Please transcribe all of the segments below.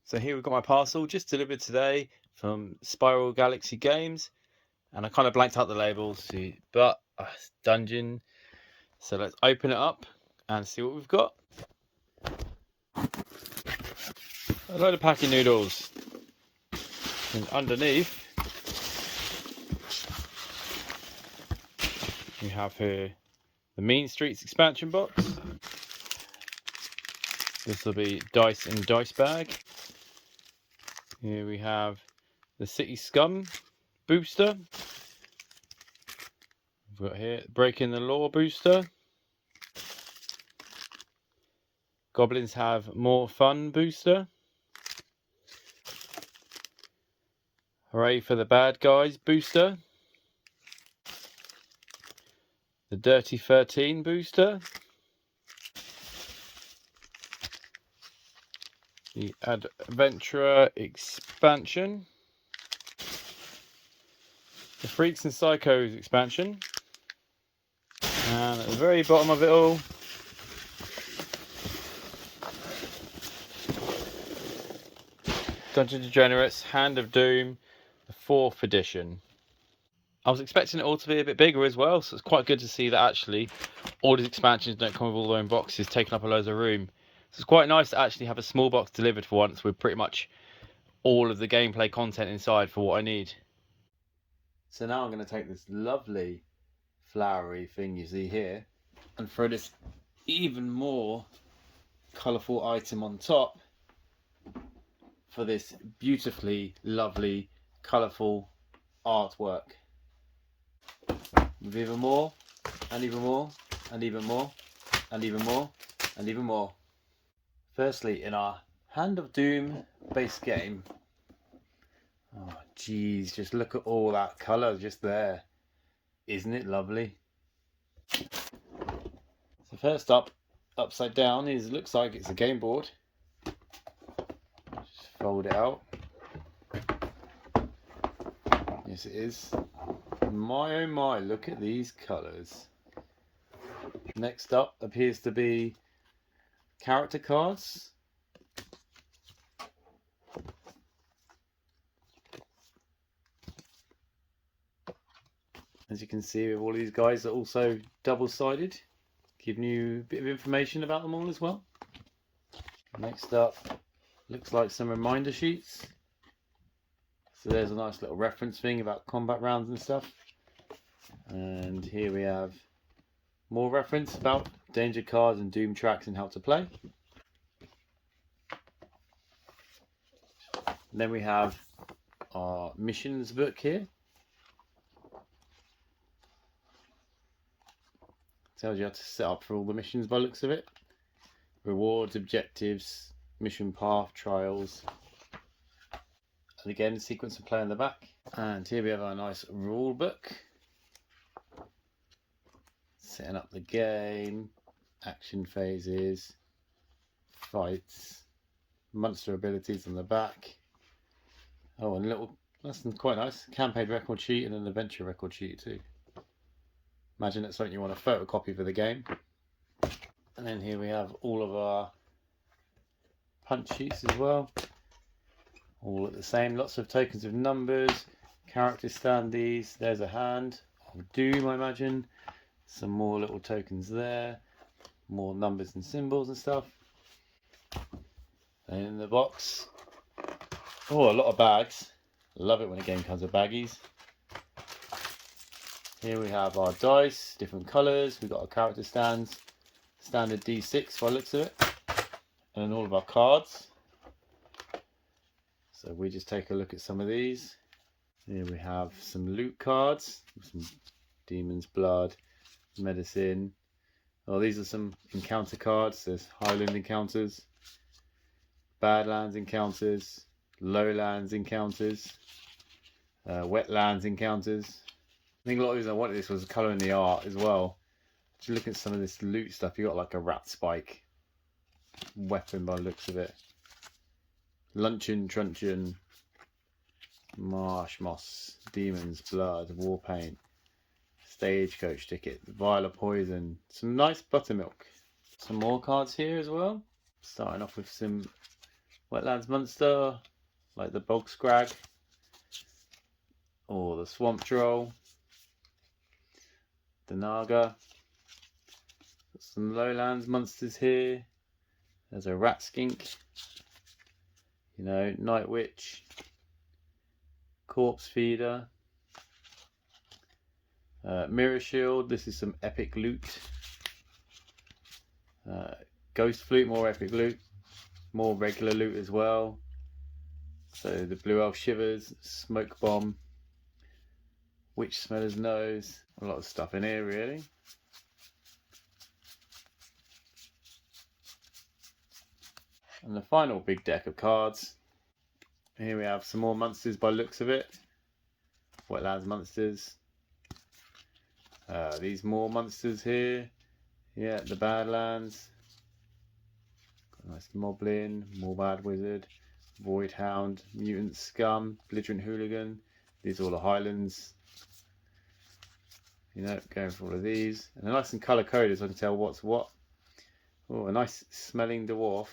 So here we've got my parcel just delivered today from Spiral Galaxy Games, and I kind of blanked out the labels, but it's Dungeon. So let's open it up and see what we've got. A load of packing noodles, and underneath we have here the Mean Streets expansion box. This will be dice and dice bag. Here we have the City Scum booster. We've got here Breaking the Law booster. Goblins Have More Fun booster. Hooray for the Bad Guys booster. The Dirty 13 booster. The Adventurer expansion. The Freaks and Psychos expansion. And at the very bottom of it all, Dungeon Degenerates Hand of Doom, the 4th edition. I was expecting it all to be a bit bigger as well, so it's quite good to see that actually all these expansions don't come with all their own boxes, taking up a load of room. So it's quite nice to actually have a small box delivered for once with pretty much all of the gameplay content inside for what I need. So now I'm going to take this lovely flowery thing you see here and throw this even more colourful item on top for this beautifully lovely colourful artwork. With even more, and even more, and even more, and even more, and even more. Firstly, in our Hand of Doom base game, oh geez, just look at all that colour just there. Isn't it lovely? So first up, upside down, looks like it's a game board. Just fold it out. Yes, it is. My oh my, look at these colours. Next up appears to be character cards. As you can see, all these guys are also double-sided, giving you a bit of information about them all as well. Next up, looks like some reminder sheets. So there's a nice little reference thing about combat rounds and stuff. And here we have more reference about danger cards and doom tracks and how to play. And then we have our missions book here. Tells you how to set up for all the missions by the looks of it. Rewards, objectives, mission path, trials. And again, sequence of play in the back. And here we have our nice rule book. Setting up the game, action phases, fights, monster abilities on the back. Oh, and that's quite nice, campaign record sheet and an adventure record sheet too. Imagine it's something you want to photocopy for the game. And then here we have all of our punch sheets as well. All at the same, lots of tokens of numbers, character standees. There's a hand of Doom, I imagine. Some more little tokens there. More numbers and symbols and stuff. And in the box, oh, a lot of bags. Love it when a game comes with baggies. Here we have our dice, different colours. We've got our character stands, standard D6 by the looks of it, and all of our cards. So we just take a look at some of these. Here we have some loot cards, some Demon's Blood, Medicine. Oh, these are some encounter cards. There's Highland encounters, Badlands encounters, Lowlands encounters, Wetlands encounters. I think a lot of the reason I wanted this was colour in the art as well. Just look at some of this loot stuff. You got like a rat spike weapon by the looks of it. Luncheon, Truncheon, Marsh Moss, Demon's Blood, War Paint, Stagecoach Ticket, Vial of Poison, some nice buttermilk. Some more cards here as well. Starting off with some wetlands monster, like the bog scrag or the swamp troll, the naga. Got some lowlands monsters here. There's a rat skink, you know, night witch, corpse feeder, mirror shield. This is some epic loot. Ghost flute, more epic loot, more regular loot as well. So the blue elf shivers, smoke bomb, witch smeller's nose, a lot of stuff in here really. And the final big deck of cards. Here we have some more monsters by looks of it. Wetlands monsters. These more monsters here. Yeah, the Badlands. Got a nice Moblin, more Bad Wizard, Void Hound, Mutant Scum, Belligerent Hooligan. These are all the Highlands. You know, going for all of these. And they're nice and colour coded so I can tell what's what. Oh, a nice smelling dwarf.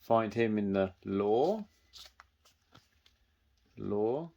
Find him in the lore. Lore.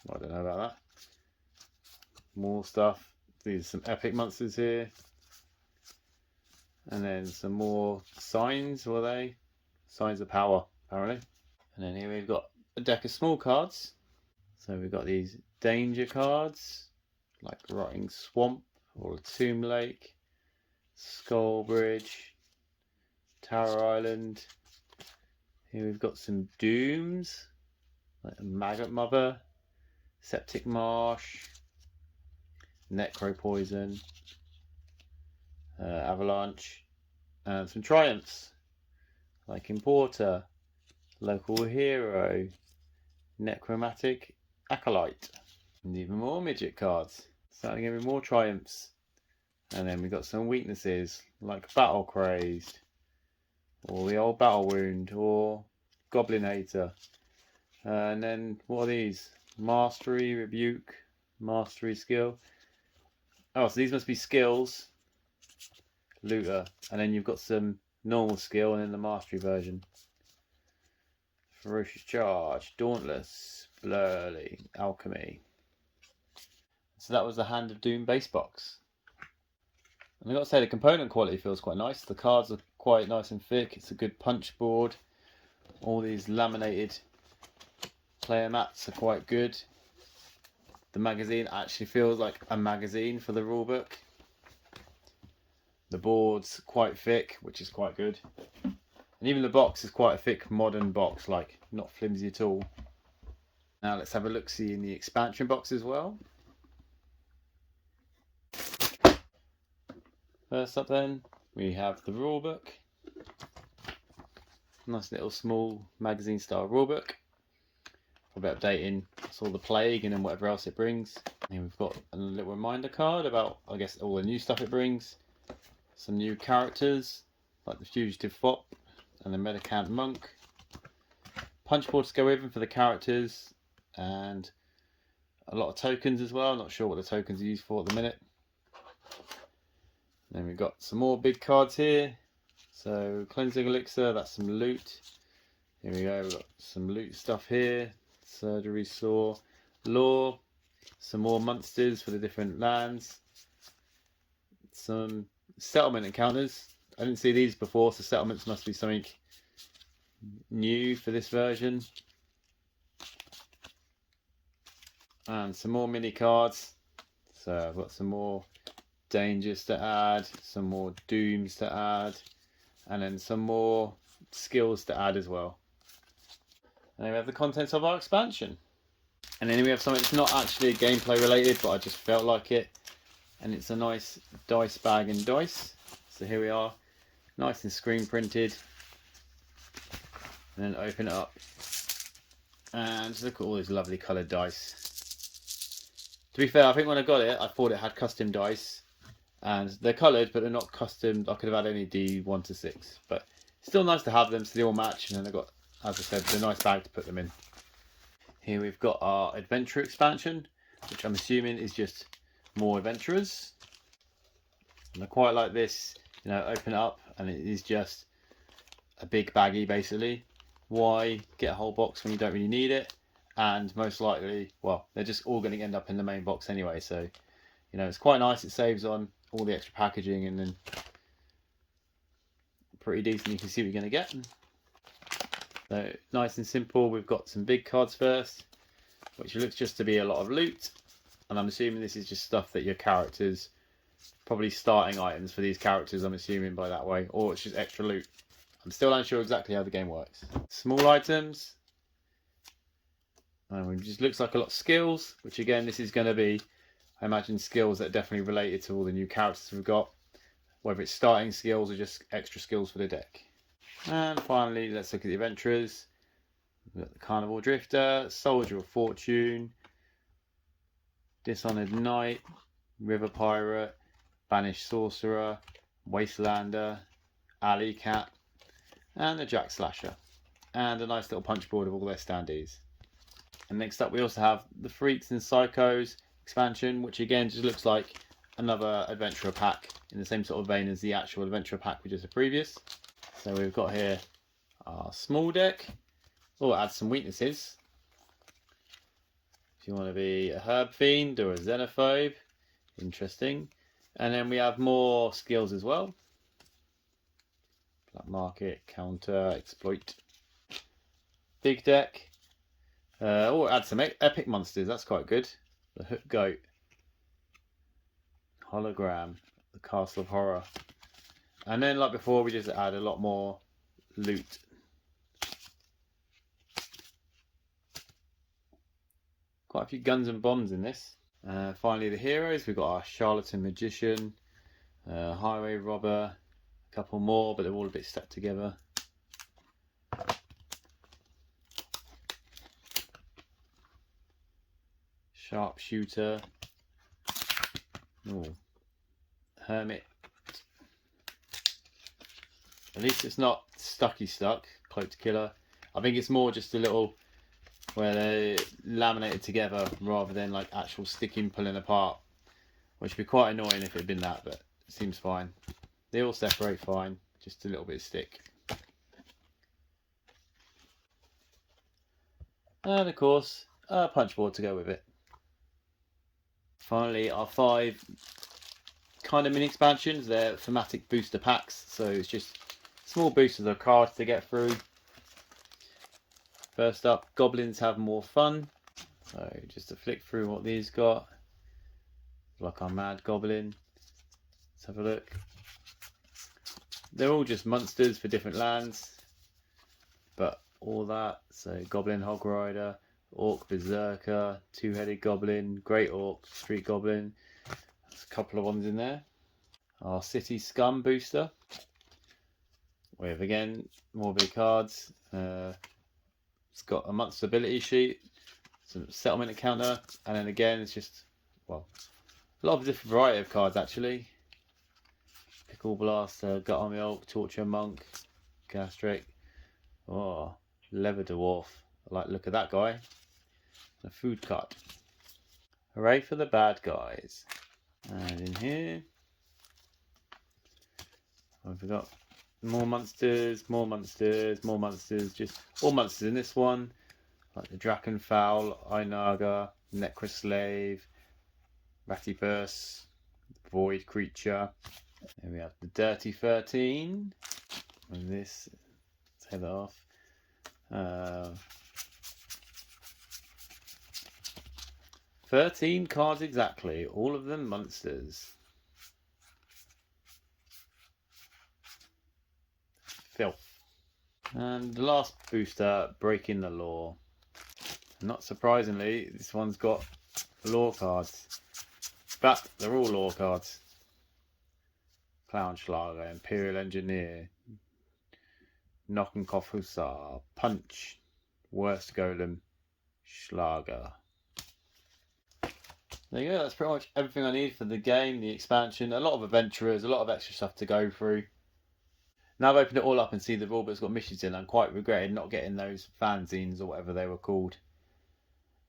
I don't know about that. More stuff. These are some epic monsters here. And then some more signs, were they? Signs of power, apparently. And then here we've got a deck of small cards. So we've got these danger cards, like Rotting Swamp or Tomb Lake, Skull Bridge, Tower Island. Here we've got some dooms, like a Maggot Mother, Septic Marsh, Necro Poison, Avalanche, and some triumphs, like Importer, Local Hero, Necromantic Acolyte, and even more midget cards. Starting to give me more triumphs. And then we've got some weaknesses, like Battle Crazed, or the old Battle Wound, or Goblin Hater. And then what are these? Mastery, Rebuke, Mastery Skill. Oh, so these must be skills. Looter. And then you've got some normal skill and then the Mastery version. Ferocious Charge, Dauntless, Blurly, Alchemy. So that was the Hand of Doom base box. And I've got to say the component quality feels quite nice. The cards are quite nice and thick. It's a good punch board. All these laminated player mats are quite good. The magazine actually feels like a magazine for the rulebook. The board's quite thick, which is quite good. And even the box is quite a thick modern box, like not flimsy at all. Now let's have a look-see in the expansion box as well. First up then, we have the rulebook. Nice little small magazine style rulebook. Probably updating all the plague and then whatever else it brings. And we've got a little reminder card about, I guess, all the new stuff it brings. Some new characters, like the Fugitive Fop and the Medicant Monk. Punch boards to go with them for the characters. And a lot of tokens as well. Not sure what the tokens are used for at the minute. Then we've got some more big cards here. So Cleansing Elixir, that's some loot. Here we go, we've got some loot stuff here. Surgery Saw, Lore, some more monsters for the different lands. Some settlement encounters. I didn't see these before, so settlements must be something new for this version. And some more mini cards. So I've got some more dangers to add, some more dooms to add, and then some more skills to add as well. And then we have the contents of our expansion. And then we have something that's not actually gameplay related, but I just felt like it. And it's a nice dice bag and dice. So here we are, nice and screen printed. And then open it up. And look at all these lovely coloured dice. To be fair, I think when I got it, I thought it had custom dice. And they're coloured, but they're not custom. I could have had any D1 to 6. But still nice to have them, so they all match. And then I've got, as I said, the nice bag to put them in. Here we've got our adventure expansion, which I'm assuming is just more adventurers. And I quite like this, you know, open it up and it is just a big baggie basically. Why get a whole box when you don't really need it? And most likely, well, they're just all going to end up in the main box anyway. So, you know, it's quite nice. It saves on all the extra packaging, and then pretty decent. You can see what you're going to get. So nice and simple. We've got some big cards first, which looks just to be a lot of loot. And I'm assuming this is just stuff that your characters, probably starting items for these characters, I'm assuming by that way, or it's just extra loot. I'm still unsure exactly how the game works. Small items. And it just looks like a lot of skills, which again, this is going to be, I imagine, skills that are definitely related to all the new characters we've got, whether it's starting skills or just extra skills for the deck. And finally, let's look at the adventurers. We've got the Carnival Drifter, Soldier of Fortune, Dishonored Knight, River Pirate, Banished Sorcerer, Wastelander, Alley Cat, and the Jack Slasher. And a nice little punch board of all their standees. And next up we also have the Freaks and Psychos expansion, which again just looks like another adventurer pack in the same sort of vein as the actual adventurer pack we just had previous. So we've got here our small deck. Oh, it adds some weaknesses. If you want to be a herb fiend or a xenophobe, interesting. And then we have more skills as well. Black market, counter, exploit. Big deck. Oh, add some epic monsters. That's quite good. The Hook Goat, Hologram, the Castle of Horror, and then like before, we just add a lot more loot. Quite a few guns and bombs in this. Finally, the heroes. We've got our Charlatan Magician, Highway Robber, a couple more, but they're all a bit stuck together. Sharpshooter. Oh, Hermit. At least it's not stuck. Cloaked Killer. I think it's more just a little where they're laminated together rather than like actual sticking, pulling apart, which would be quite annoying if it had been that, but it seems fine. They all separate fine, just a little bit of stick. And of course, a punch board to go with it. Finally, our 5 kind of mini expansions. They're thematic booster packs, so it's just small boosters of cards to get through. First up, Goblins Have More Fun. So just to flick through what these got. Like our Mad Goblin. Let's have a look. They're all just monsters for different lands, but all that. So Goblin Hog Rider, Orc Berserker, Two-Headed Goblin, Great Orc, Street Goblin. There's a couple of ones in there. Our City Scum booster. With again more big cards. It's got a monster ability sheet, some settlement encounter, and then again it's just, well, a lot of different variety of cards actually. Pickle Blaster, Gut Milk, Torture Monk, Gastric. Oh, Leather Dwarf. I like the look of that guy. A food cart. Hooray for the bad guys. And in here, we've got more monsters, more monsters, more monsters. Just all monsters in this one. Like the Drakenfowl, Einaga, Necroslave, Ratibus, Void Creature. Then we have the Dirty 13. And this, let's head off. 13 cards exactly, all of them monsters. Filth. And the last booster, Breaking the Law. Not surprisingly, this one's got law cards. But they're all law cards. Clownschlager, Imperial Engineer, Knockenkopf Hussar, Punch, Worst Golem, Schlager. There you go, that's pretty much everything I need for the game, the expansion, a lot of adventurers, a lot of extra stuff to go through. Now I've opened it all up and see the rulebook's got missions in, I'm quite regretted not getting those fanzines or whatever they were called.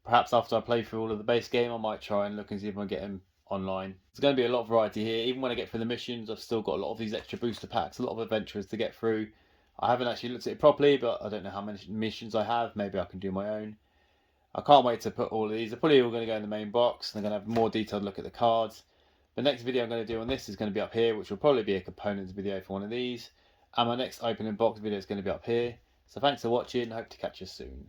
Perhaps after I play through all of the base game I might try and look and see if I can get them online. There's going to be a lot of variety here. Even when I get through the missions I've still got a lot of these extra booster packs, a lot of adventurers to get through. I haven't actually looked at it properly, but I don't know how many missions I have. Maybe I can do my own. I can't wait to put all of these. They're probably all going to go in the main box. And they're going to have a more detailed look at the cards. The next video I'm going to do on this is going to be up here, which will probably be a components video for one of these. And my next opening box video is going to be up here. So thanks for watching. I hope to catch you soon.